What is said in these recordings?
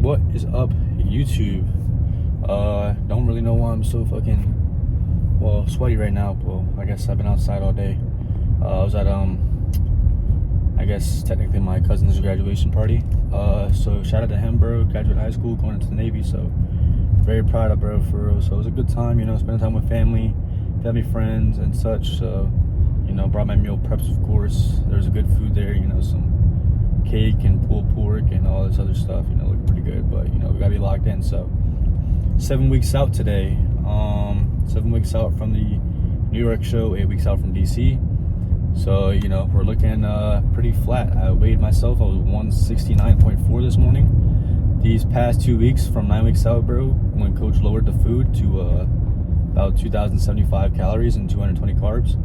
What is up, YouTube? Don't really know why I'm so fucking, well, sweaty right now. Well, I guess I've been outside all day. I was at, I guess technically my cousin's graduation party. So shout out to him, bro. Graduated high school, going into the Navy. So very proud of bro, for real. So it was a good time, you know, spending time with family, friends, and such. So, you know, brought my meal preps, of course. There was good food there, you know, some cake and pulled pork and all this other stuff, you know, looked pretty good. But, you know, we gotta be locked in. So 7 weeks out today. 7 weeks out from the New York show, 8 weeks out from DC. So, you know, we're looking pretty flat. I weighed myself, I was 169.4 this morning. These past 2 weeks, from 9 weeks out, bro, when coach lowered the food to about 2,075 calories and 220 carbs,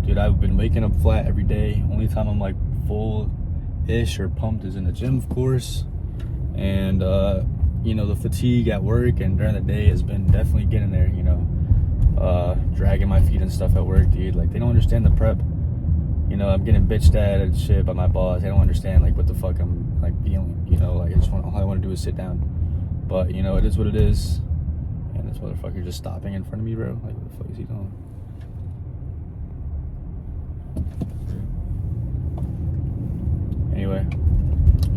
dude, I've been waking up flat every day. Only time I'm like full-ish or pumped is in the gym, of course. And, you know, the fatigue at work and during the day has been definitely getting there, you know. Dragging my feet and stuff at work, dude. Like, they don't understand the prep. You know, I'm getting bitched at and shit by my boss. They don't understand, like, what the fuck I'm, like, feeling. You know, like, all I want to do is sit down. But, you know, it is what it is. And this motherfucker just stopping in front of me, bro. Like, what the fuck is he doing? Anyway.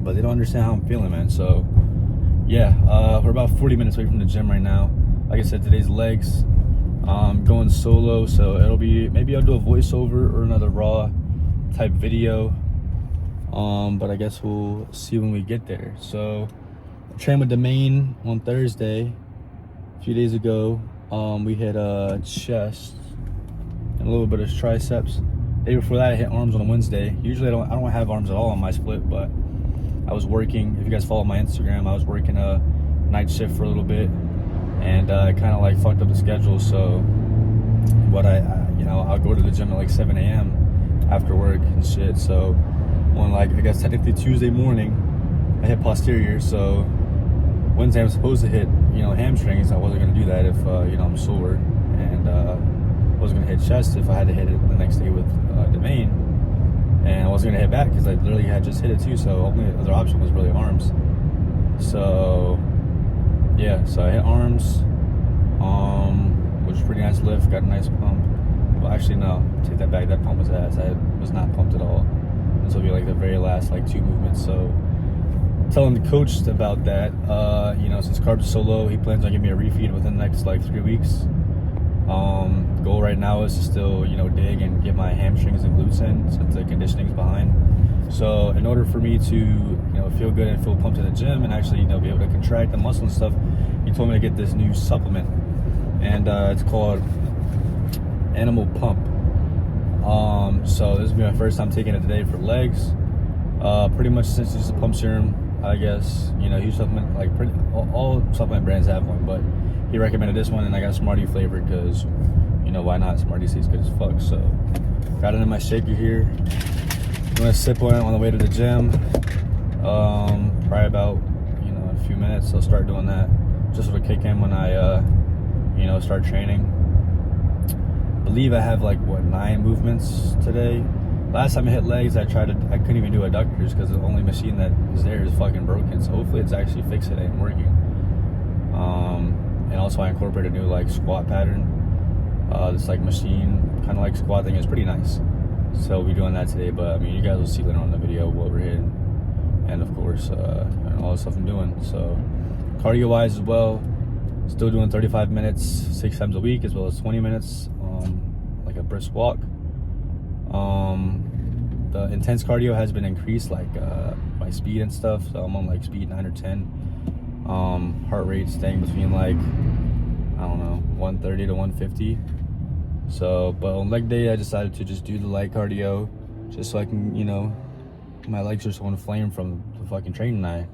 But they don't understand how I'm feeling, man. So, yeah. We're about 40 minutes away from the gym right now. Like I said, today's legs. Going solo. So, it'll be... Maybe I'll do a voiceover or another raw type video. But I guess we'll see when we get there. So, I trained with Domain on Thursday. A few days ago, we hit chest and a little bit of triceps. The day before that, I hit arms on a Wednesday. Usually, I don't have arms at all on my split, but I was working. If you guys follow my Instagram, I was working a night shift for a little bit, and I kind of like fucked up the schedule. So, what you know, I'll go to the gym at like 7 a.m. after work and shit. So, on like, I guess technically Tuesday morning, I hit posterior. So Wednesday I'm supposed to hit, you know, hamstrings. I wasn't gonna do that if you know, I'm sore, and I wasn't gonna hit chest if I had to hit it the next day with Domain, and I wasn't gonna hit back because I literally had just hit it too. So only other option was really arms. So yeah, so I hit arms, which was a pretty nice lift. Got a nice pump. Well, actually no, take that back. That pump was ass. I was not pumped at all. This will be like the very last like 2 movements. So telling the coach about that, you know, since carbs are so low, he plans on giving me a refeed within the next like 3 weeks. The goal right now is to still, you know, dig and get my hamstrings and glutes in since the conditioning's behind. So in order for me to, you know, feel good and feel pumped in the gym and actually, you know, be able to contract the muscle and stuff, he told me to get this new supplement, and it's called Animal Pump. So this will be my first time taking it today for legs. Pretty much since it's a pump serum, I guess, you know, huge supplement, like all supplement brands have one, but he recommended this one, and I got Smartie flavor because, you know, why not? Smartie tastes good as fuck. So got it in my shaker here. I'm gonna sip on it on the way to the gym. Probably about, you know, a few minutes. I'll start doing that just to kick in when I, you know, start training. I believe I have like what, 9 movements today. Last time I hit legs, I couldn't even do adductors because the only machine that is there is fucking broken. So hopefully it's actually fixed today and working. And also I incorporated a new like squat pattern. This like machine kind of like squat thing is pretty nice. So we'll be doing that today. But I mean, you guys will see later on in the video what we're hitting, and of course, and all the stuff I'm doing. So cardio wise as well, still doing 35 minutes 6 times a week, as well as 20 minutes. Like a brisk walk. The intense cardio has been increased, like my speed and stuff. So I'm on like speed 9 or 10. Heart rate staying between like, I don't know, 130 to 150. So, but on leg day, I decided to just do the light cardio, just so I can, you know, my legs are so inflamed from the fucking training. I,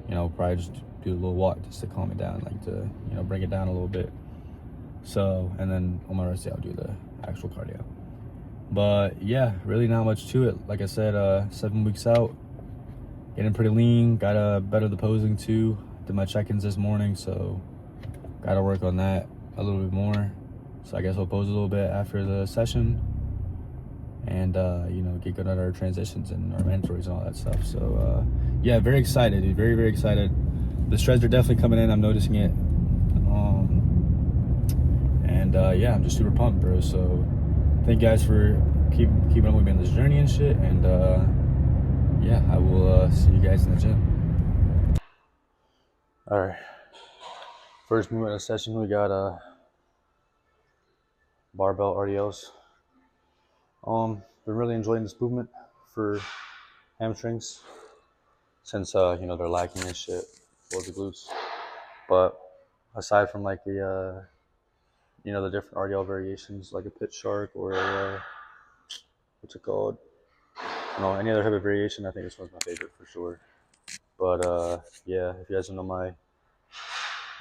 you know, probably just do a little walk just to calm it down, like to, you know, bring it down a little bit. So, and then on my rest day, I'll do the actual cardio. But yeah, really not much to it. Like I said, 7 weeks out, getting pretty lean. Gotta better the posing too. Did my check-ins this morning, so gotta work on that a little bit more. So I guess we'll pose a little bit after the session, and you know, get good at our transitions and our mentors and all that stuff. So yeah, very excited, dude. Very excited. the strides are definitely coming in. I'm noticing it. And yeah, I'm just super pumped, bro. So thank you guys for keeping up with me on this journey and shit. And yeah, I will see you guys in the gym. All right. First movement of the session, we got barbell RDLs. Been really enjoying this movement for hamstrings since they're lacking and shit for the glutes. But aside from like the the different RDL variations, like a pit shark or a what's it called? Any other type of variation, I think this one's my favorite for sure. But yeah, if you guys don't know my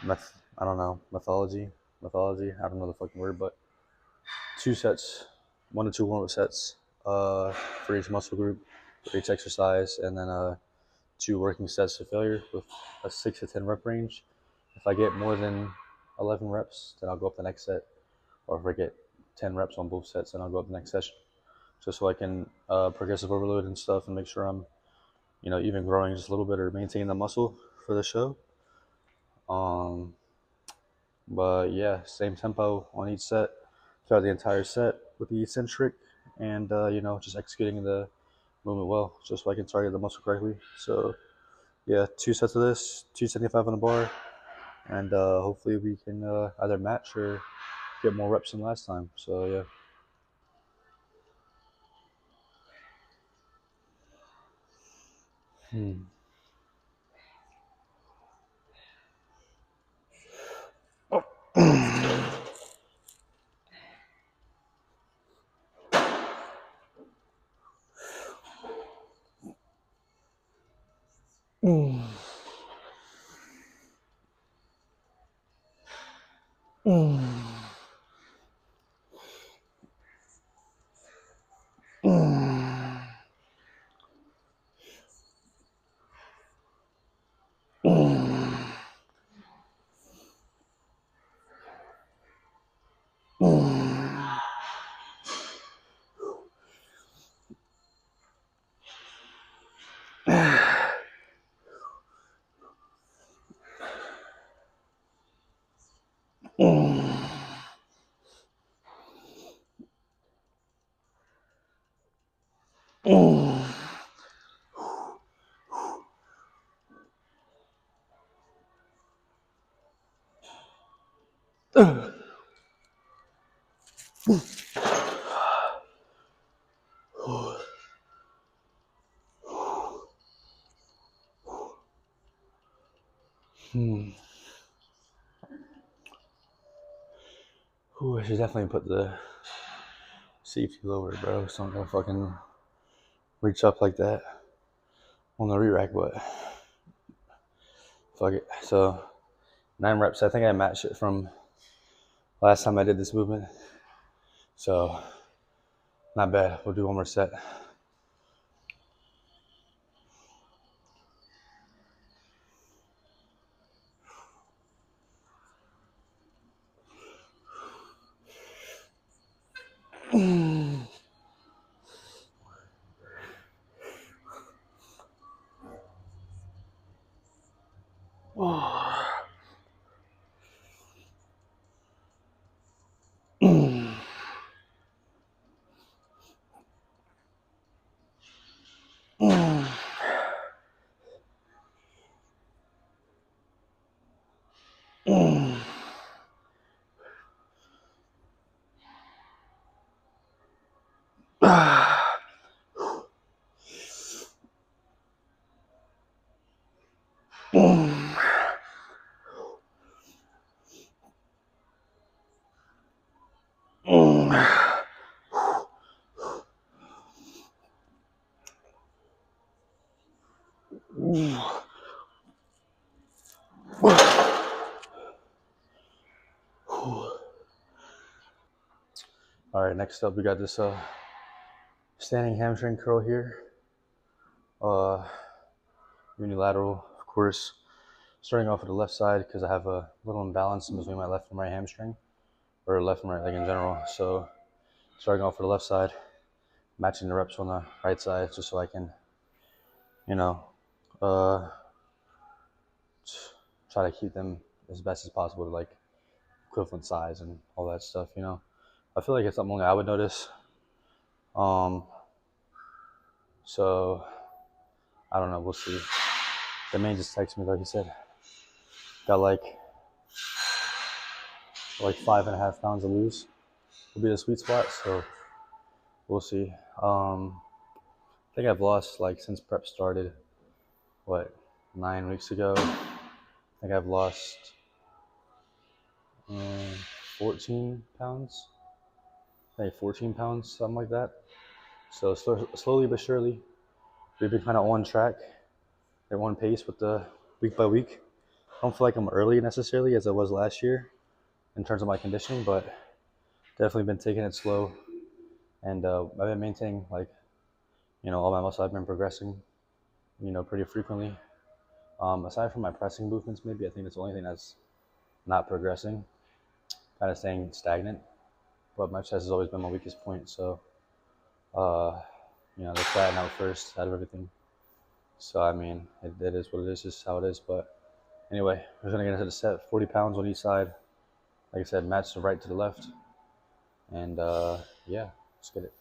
mythology, I don't know the fucking word, but 2 sets, 1 to 2 warm-up sets for each muscle group, for each exercise, and then 2 working sets to failure with a 6 to 10 rep range. If I get more than 11 reps, then I'll go up the next set, or if I get 10 reps on both sets, then I'll go up the next session, just so I can progressive overload and stuff and make sure I'm even growing just a little bit or maintaining the muscle for the show. But yeah, same tempo on each set throughout the entire set with the eccentric, and just executing the movement well, just so I can target the muscle correctly. So yeah, 2 sets of this, 275 on the bar, and hopefully we can either match or get more reps than last time. So yeah. I should definitely put the safety lower, bro, so I'm gonna fucking reach up like that on the re-rack, but fuck it. So 9 reps. I think I matched it from last time I did this movement, so not bad. We'll do 1 more set. All right, next up we got this standing hamstring curl here. Unilateral, of course. Starting off with the left side because I have a little imbalance between my left and right hamstring, or left and right leg in general. So starting off with the left side, matching the reps on the right side, just so I can, try to keep them as best as possible to like equivalent size and all that stuff. You know, I feel like it's something I would notice. So I don't know. We'll see. The man just texted me, like he said, got like 5.5 pounds to lose. Will be the sweet spot. So we'll see. I think I've lost like since prep started. What, 9 weeks ago? I think I've lost 14 pounds. I think 14 pounds, something like that. So slowly but surely, we've been kind of on track at one pace with the week by week. I don't feel like I'm early necessarily as I was last year in terms of my conditioning, but definitely been taking it slow. And I've been maintaining like, all my muscle. I've been progressing, pretty frequently. Aside from my pressing movements, maybe I think that's the only thing that's not progressing, kind of staying stagnant. But my chest has always been my weakest point, so the fat out first out of everything. So I mean, it is what it is, just how it is. But anyway, we're gonna get into the set. 40 pounds on each side. Like I said, match the right to the left, and yeah, let's get it.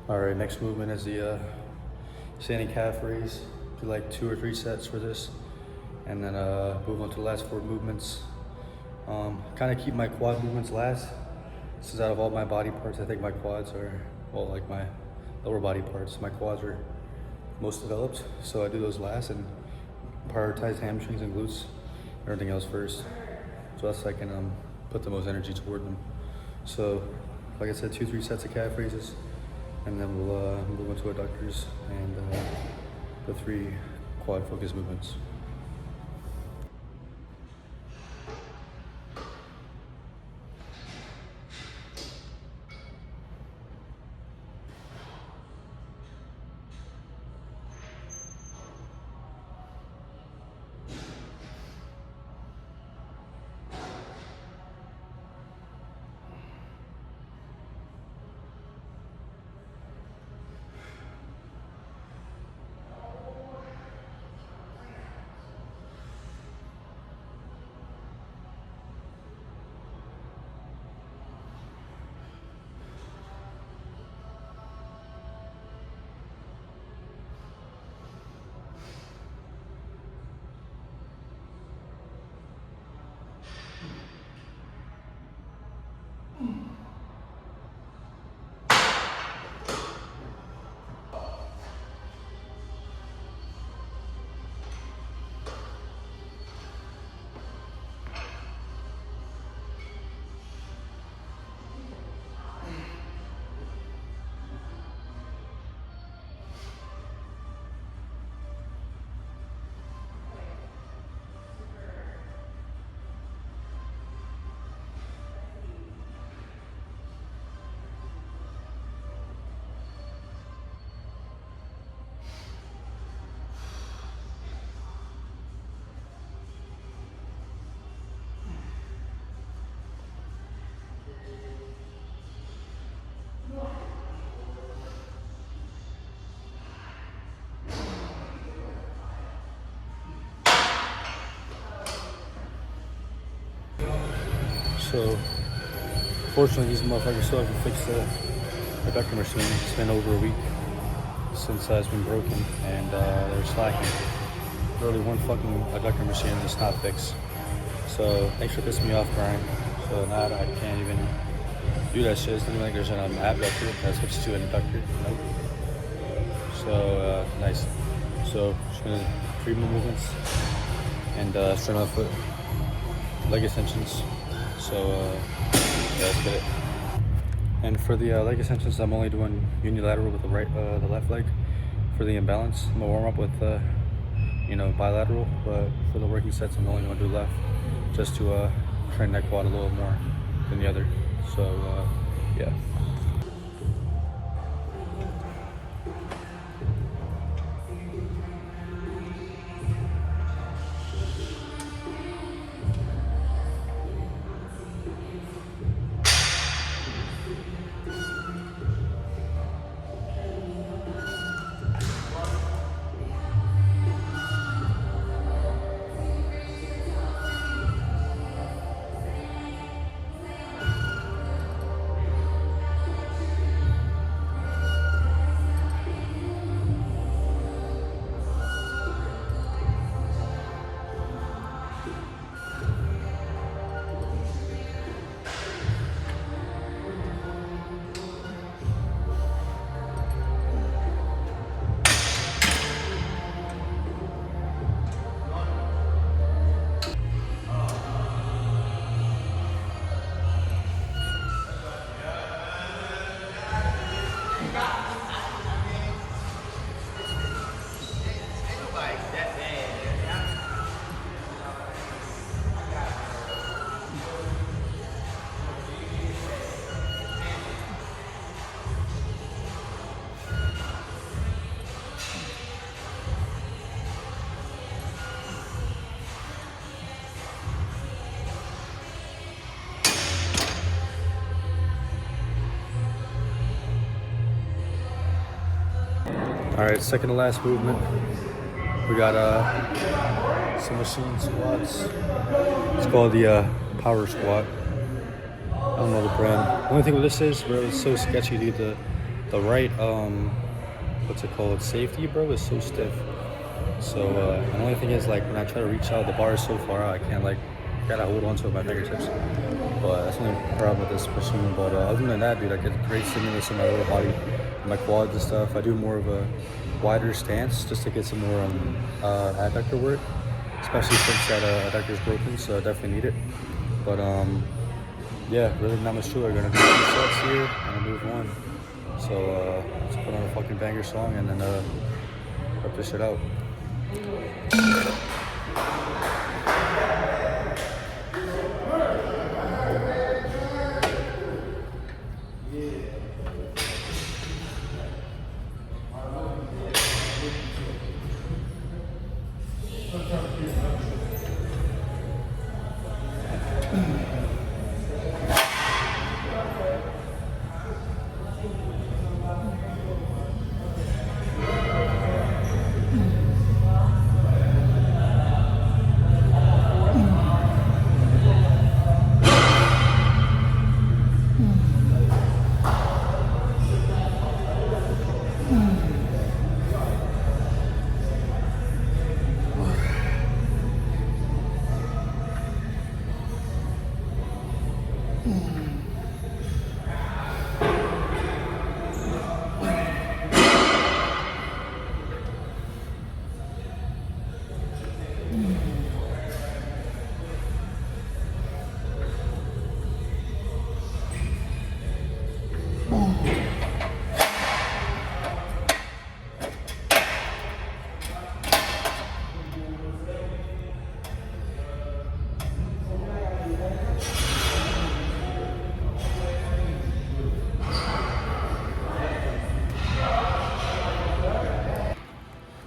All right, next movement is the standing calf raise. Do like 2 or 3 sets for this, and then move on to the last 4 movements. Kind of keep my quad movements last, since out of all my body parts, I think my quads are, well, like my lower body parts, my quads are most developed. So I do those last and prioritize hamstrings and glutes, everything else first, so that's I can put the most energy toward them. So, like I said, 2-3 sets of calf raises, and then we'll move into adductors and the 3 quad focus movements. So, fortunately, these motherfuckers still haven't fixed the adductor machine. It's been over a week since it's been broken, and they're slacking. Literally one fucking adductor machine that's not fixed. So, thanks for pissing me off, Brian. So now I can't even do that shit. It's not even like there's an abductor that switches to an adductor. Nope. So, nice. So, just gonna 3 more movements and straight on foot, leg extensions. So, yeah, let's get it. And for the leg extensions, I'm only doing unilateral with the left leg for the imbalance. I'm gonna warm up with, bilateral, but for the working sets, I'm only gonna do left, just to train that quad a little more than the other. So, yeah. All right, second to last movement. We got some machine squats. It's called the power squat. I don't know the brand. The only thing with this is, bro, it's so sketchy, dude. The right what's it called? Safety, bro, is so stiff. So the only thing is, like, when I try to reach out, the bar is so far out, I can't, like, gotta hold on to it with my fingertips. But that's the only problem with this machine. But other than that, dude, I get great stimulus in my lower body, my quads and stuff. I do more of a wider stance just to get some more adductor work, especially since that adductor is broken, so I definitely need it. But yeah, really not much to it. We're gonna do 2 sets here and move on. So let's put on a fucking banger song and then rip this shit out.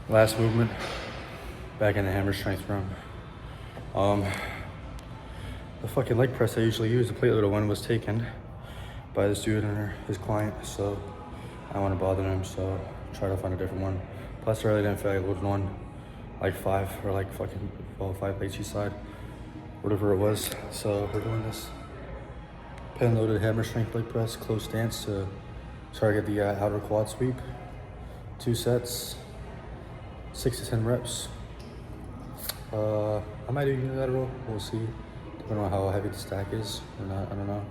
Last movement, back in the hammer strength room. The fucking leg press I usually use, the plate little one, was taken by this dude and his client, so I don't want to bother him, so try to find a different one. Plus I really didn't feel like loading one, like 5 or like fucking 5 plates each side, whatever it was. So we're doing this pen loaded hammer strength leg press, close stance to target the outer quad sweep. 2 sets. 6 to 10 reps. I might do unilateral, we'll see. Depending on how heavy the stack is or not, I don't know.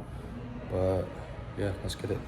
But yeah, let's get it.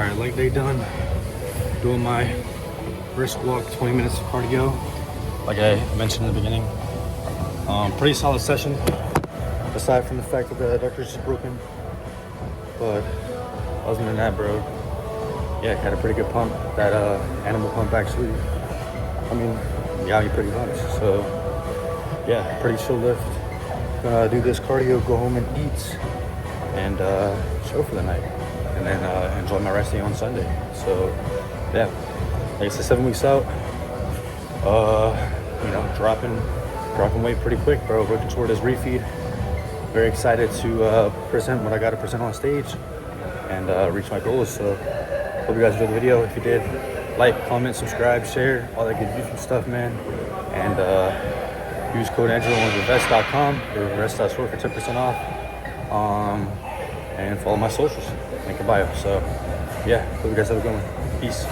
right, leg day done. Doing my brisk walk, 20 minutes of cardio, like I mentioned in the beginning. Pretty solid session, aside from the fact that the adductors is broken. But other than that, bro, yeah, had a pretty good pump. That animal pump actually, I mean, got me pretty much. So yeah, pretty chill lift. Gonna do this cardio, go home and eat, and chill for the night, and then enjoy my rest day on Sunday. So yeah, like I said, 7 weeks out, you know, dropping weight pretty quick, bro. Working toward this refeed. Very excited to present what I got to present on stage and reach my goals. So hope you guys enjoyed the video. If you did, like, comment, subscribe, share, all that good YouTube stuff, man. And use code Angelo on Vervest.com or Vervest store for 10% off. And follow my socials, link in bio. So yeah, hope you guys have a good one. Peace.